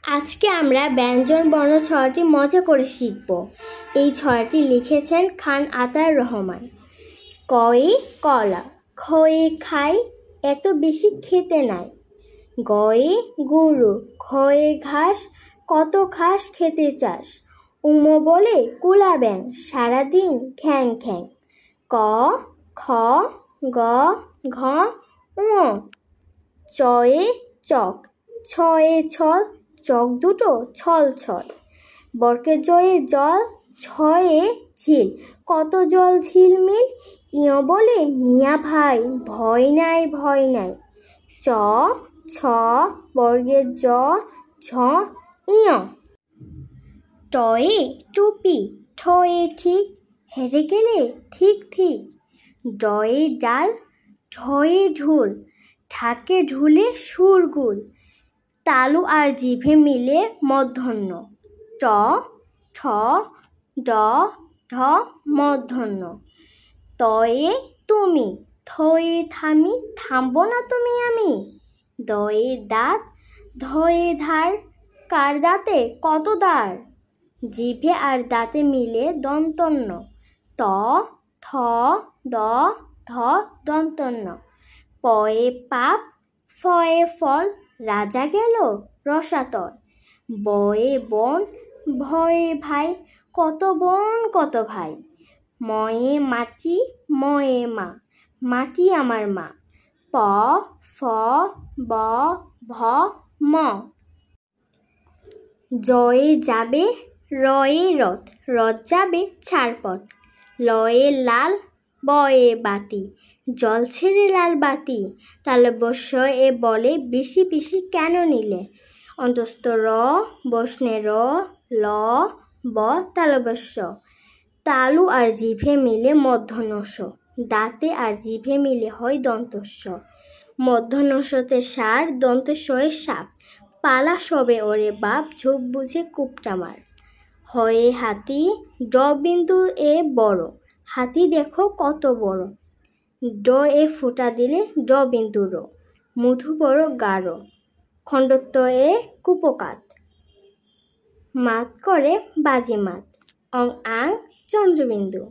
আজকে আমরা ব্যঞ্জন বর্ণ ছড়াটি মজা করে শিখব। এই ছড়াটি লিখেছেন খান আতার রহমান। কয়ে কলা, খয়ে খাই, এত বেশি খেতে নাই। গয়ে গরু, খয়ে ঘাস, কত ঘাস খেতে চাস। উমো বলে কুলা ব্যাং, সারাদিন খ্যাং খ্যাং। ক খ গ ঘ ঙ। চয়ে চক, ছয়ে ছল, চক দুটো ছল ছল। বর্গের জয়ে জল, ছয়ে ঝিল, কত জল ঝিলমিল। ইয় বলে মিয়া ভাই, ভয় নাই ভয় নাই। চ ছ বর্গের জ ঝ ইয়। টয়ে টুপি, ঠয়ে ঠিক, হেরে গেলে ঠিক ঠিক। ডয়ে ডাল, ঢয়ে ঢোল, ঢাকে ঢুলে সুরগুল। তালু আর জিভে মিলে মূর্ধন্য। ট ঠ ড ঢ মূর্ধন্য। তয়ে তুমি, থয়ে থামি, থামবো না তুমি আমি। দয়ে দাঁত, ধয়ে ধার, কার দাঁতে কত দাঁড়। জিভে আর দাঁতে মিলে দন্তন্য। ত থ দ ধ দন্তন্য। পয়ে পাপ, ফয়ে ফল, রাজা গেল রসাতল। বয়ে বন, ভয়ে ভাই, কত বোন কত ভাই। ময়ে মাটি, ময়ে মা, মাটি আমার মা। প ফ ব ভ ম। জয়ে যাবে, রয়ে রথ, রথ যাবে ছাড়পথ। লয়ে লাল, বয়ে বাতি, জল ছেড়ে লাল বাতি। তালব্যস্য এ বলে বেশি বেশি কেন নিলে। অন্তস্থ র, বসনে র, ল ব তালব্যস্য। তালু আর জিভে মিলে মূর্ধন্যস্য, দাঁতে আর জিভে মিলে হয় দন্তস্য। মূর্ধন্যস্যতে সার, দন্তেশ্বয়ে সাপ, পালা সবে ওরে বাপ, ঝোপ বুঝে কুপটা মার। হয়ে হাতি, ড বিন্দু এ বড়, হাতি দেখো কত বড়। ড এ ফুটা দিলে ড বিন্দু র, মধু বড় গাঢ়। খণ্ডত্ব এ কুপকাত, মাত করে বাজিমাত। অং আং চন্দ্রবিন্দু।